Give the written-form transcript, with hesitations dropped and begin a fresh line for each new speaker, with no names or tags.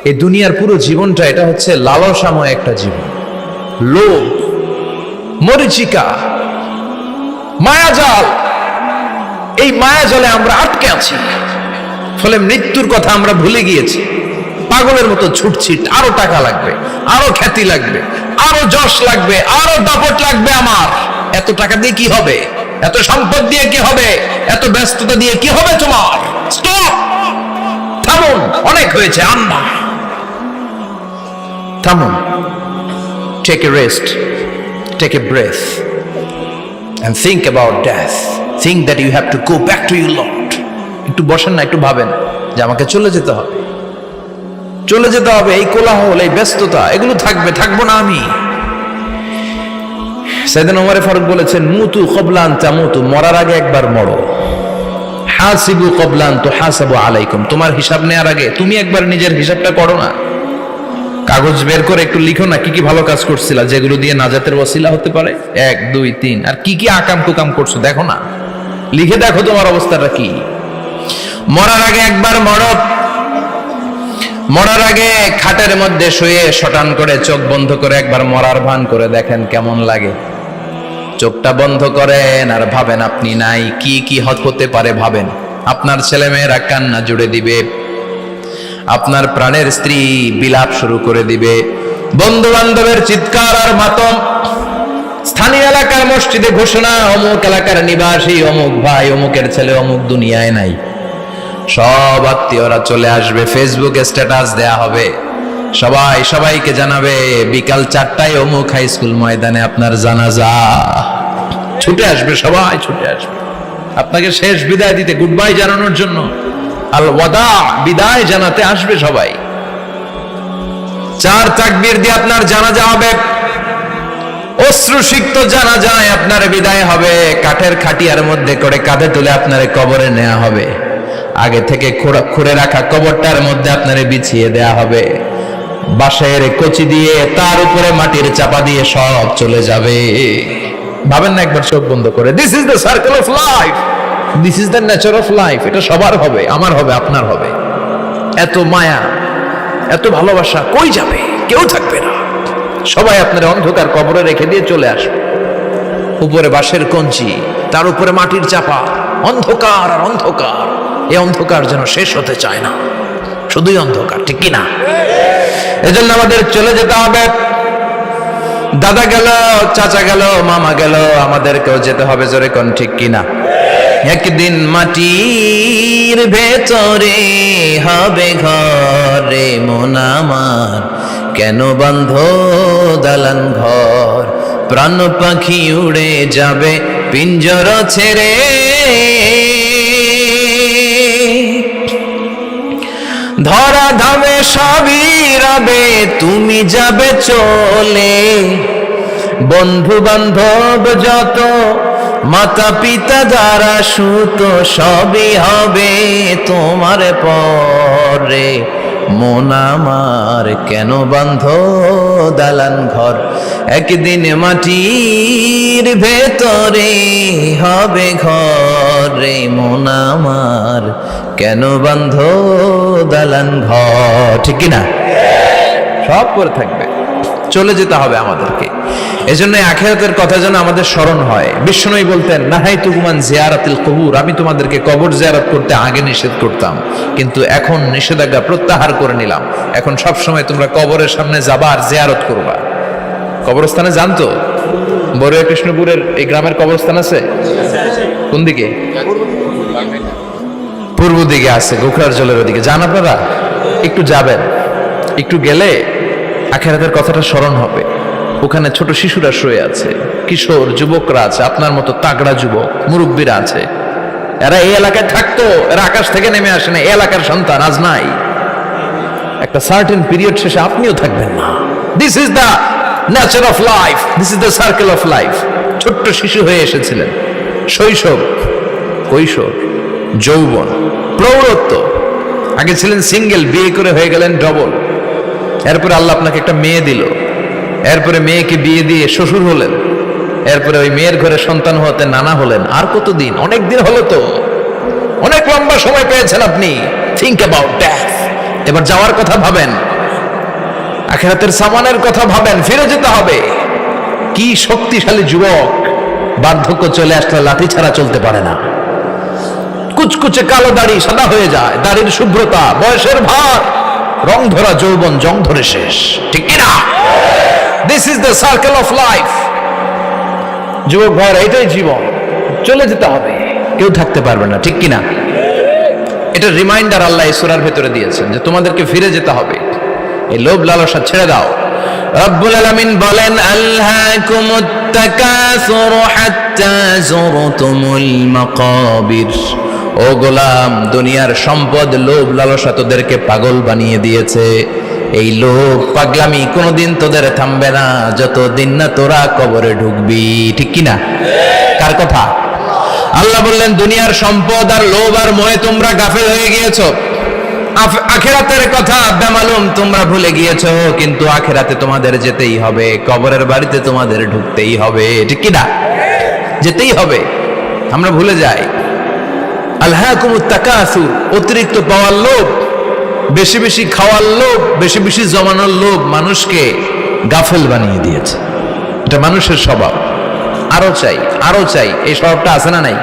এই দুনিয়ার পুরো জীবনটা এটা হচ্ছে লালসাময় একটা জীবন, লোভ, মরিচিকা, মায়াজাল। এই মায়াজালে আমরা আটকে আছি, ফলে মৃত্যুর কথা আমরা ভুলে গিয়েছি। পাগলের মতো ছুটছি, আরো টাকা লাগবে, আরো খ্যাতি লাগবে, আরো যশ লাগবে, আরো দাপট লাগবে। আমার এত টাকা দিয়ে কি হবে, এত সম্পদ দিয়ে কি হবে, এত ব্যস্ততা দিয়ে কি হবে তোমার? স্টপ, থামুন, অনেক হয়েছে। আম্মা থামুন, take a rest, take a breath and think about death. Think that you have to go back to your Lord. একটু বসেন না, একটু ভাবেন যে আমাকে চলে যেতে হবে, চলে যেতে হবে। এই কোলাহল, এই ব্যস্ততা, এগুলো থাকবে, থাকবো না আমি। সাইয়েদনা ওমর ফারুক বলেছেন, মুতু ক্বাবলা আন তামুতু, মরার আগে একবার মরো। হাসিবু ক্বাবলা আন তুহাসাবু আলাইকুম, তোমার হিসাব নেওয়ার আগে তুমি একবার নিজের হিসাবটা করো না। কাগজ বের করে একটু লিখো না কি কি ভালো কাজ করছিলা, যেগুলো দিয়ে নাজাতের ওসিলা হতে পারে। 1 2 3, আর কি কি আকাম কুকাম করছো দেখো না, লিখে দেখো তোমার অবস্থাটা কি। মরার আগে একবার মরো। মরার আগে খাটের মধ্যে শুয়ে শটান করে চোখ বন্ধ করে একবার মরার ভান করে দেখেন কেমন লাগে। চোখটা বন্ধ করেন আর ভাবেন আপনি নাই, কি কি হতে পারে ভাবেন। আপনার ছেলেমেয়েরা কান্না জুড়ে দিবে, আপনার প্রাণের স্ত্রী বিলাপ শুরু করে দিবে, বন্ধু বান্ধবের চিৎকার আর মাতম, স্থানীয় এলাকার মসজিদে ঘোষণা, অমুক এলাকার নিবাসী অমুক ভাই অমুকের ছেলে অমুক দুনিয়ায় নাই। সব আত্মীয়রা চলে আসবে, ফেসবুকে স্ট্যাটাস দেয়া হবে, সবাই সবাইকে জানাবে বিকাল 4টায় অমুক হাই স্কুল ময়দানে আপনার জানাজা। ছুটে আসবে, সবাই ছুটে আসবে আপনাকে শেষ বিদায় দিতে, গুড বাই জানানোর জন্য, আল ওয়াদা, বিদায় জানাতে আসবে সবাই। 4 তাকবীর দিয়ে আপনার জানাজা হবে, অশ্রুসিক্ত জানাজায় আপনার বিদায় হবে। কাঠের খাটিয়ার মধ্যে করে কাঁধে তুলে আপনারে কবরে নেওয়া হবে। আগে থেকে খুঁড়ে রাখা কবরটার মধ্যে আপনারে বিছিয়ে দেয়া হবে। বাঁশের কচি দিয়ে তার উপরে মাটির চাপা দিয়ে সব চলে যাবে। ভাবেন না একবার চোখ বন্ধ করে, this is the circle of life, this is the nature of life. এটা সবার হবে, আমার হবে, আপনার হবে। এত মায়া, এত ভালোবাসা কই যাবে? কেউ থাকবে না, সবাই আপনার অন্ধকার কবরে রেখে দিয়ে চলে আসবে। উপরে বাঁশের কঞ্চি, তার উপরে মাটির চাপা, অন্ধকার আর অন্ধকার। এই অন্ধকার যেন শেষ হতে চায় না, শুধুই অন্ধকার, ঠিক কিনা? এজন্য আমাদের চলে যেতে হবে। দাদা গেল, চাচা গেল, মামা গেল, আমাদেরকেও যেতে হবে, জোরে কোন ঠিক কিনা? একদিন মাটির ভেতরে হবে ঘরে মন আমার, কেন বন্ধ দালান ঘর, প্রাণ পাখি উড়ে যাবে পিঞ্জর ছেড়ে। ধরা ধামে সবই রবে, তুমি যাবে চলে। বন্ধু বান্ধব যত, মাতা পিতা যারা সুত, সবই হবে তোমার পরে। মন আমার কেন বন্ধ দালান ঘর, একদিন মাটির ভেতরে হবে ঘরে মন আমার, কেন বন্ধ দালান ঘর, ঠিক কিনা? সব করে থাকবে, চলে যেতে হবে আমাদেরকে। এজন্য আখিরাতের কথা যেন আমাদের স্মরণ হয়। বিশ্বনবী বলতেন, নাহাইতুকুমান জিয়ারাতিল কবুর, আমি তোমাদেরকে কবর জিয়ারত করতে আগে নিষেধ করতাম, কিন্তু এখন নিষেধাজ্ঞা প্রত্যাহার করে নিলাম। এখন সব সময় তোমরা কবরের সামনে যাবা আর জিয়ারত করবা। কবরস্থানে জানতো বড়ুয়া কৃষ্ণপুরের এই গ্রামের কবরস্থান আছে কোন দিকে? পূর্ব দিকে আছে, গোখরার জলের ওদিকে। যান আপনারা, একটু যাবেন, একটু গেলে আখিরাতের কথাটা স্মরণ হবে। ওখানে ছোট শিশুরা শুয়ে আছে, কিশোর যুবকরা আছে, আপনার মতো তাগড়া যুবক, মুরব্বীরা আছে। এরা এই এলাকায় থাকতো, এরা আকাশ থেকে নেমে আসে না, এই এলাকার সন্তান আজ নাই। একটা সার্টেন পিরিয়ড শেষে আপনিও থাকবেন না। This is the nature of life, this is the circle of life. ছোট্ট শিশু হয়ে এসেছিলেন, শৈশব, কৈশোর, যৌবন, প্রৌঢ়ত্ব। আগে ছিলেন সিঙ্গেল, বিয়ে করে হয়ে গেলেন ডবল। এরপরে আল্লাহ আপনাকে একটা মেয়ে দিল, এরপরে মেয়েকে বিয়ে দিয়ে শ্বশুর হলেন, এরপরে ওই মেয়ের ঘরে সন্তান হতে নানা হলেন। আর কতদিন? অনেক দিন হলো তো, অনেক লম্বা সময় পেয়েছেন আপনি। Think about death. এবার যাওয়ার কথা ভাবেন। আখিরাতের সামানের কথা ভাবেন, ফিরে যেতে হবে। কি শক্তিশালী যুবক, বার্ধক্য চলে আসলে লাঠি ছাড়া চলতে পারে না। কুচকুচে কালো দাড়ি সাদা হয়ে যায়, দাড়ির শুভ্রতা, বয়সের ভার, রং ধরা যৌবন জং ধরে শেষ, ঠিক কিনা? This is the circle of life. যুবক ভাইরা, এটাই জীবন, চলে যেতে হবে, কেউ থাকতে পারবে না, ঠিক কিনা? এটা রিমাইন্ডার আল্লাহ এই সূরার ভেতরে দিয়েছেন যে তোমাদেরকে ফিরে যেতে হবে, এই লোভ লালসা ছেড়ে দাও। রব্বুল আলামিন বলেন, আলহাকুমুত তাকাসুর হাত্তা যুরতুমুল মাকাবির। ও গোলাম, দুনিয়ার সম্পদ, লোভ লালসা তোদেরকে পাগল বানিয়ে দিয়েছে। এই লোভ পাগলামি কোনোদিন তোদের থামবে না যতদিন না তোরা কবরে ঢুকবি, ঠিক কিনা? কার কথা? আল্লাহ বললেন, দুনিয়ার সম্পদ আর লোভ আর মোহে তোমরা গাফেল হয়ে গিয়েছো। আখিরাতের কথা বেমালুম তোমরা ভুলে গিয়েছো, কিন্তু আখিরাতে তোমাদের যেতেই হবে, কবরের বাড়িতে তোমাদের ঢুকতেই হবে, ঠিক কিনা? যেতেই হবে, আমরা ভুলে যাই। আলহাকুমুত তাকাসুর, অতিরিক্ত পাওয়ার লোভ, বেশি বেশি খাওয়ার লোভ, বেশি বেশি জমানোর লোভ মানুষকে গাফেল বানিয়ে দিয়েছে। এটা মানুষের স্বভাব, আরো চাই আরো চাই, এই স্বভাবটা আছে না নাই?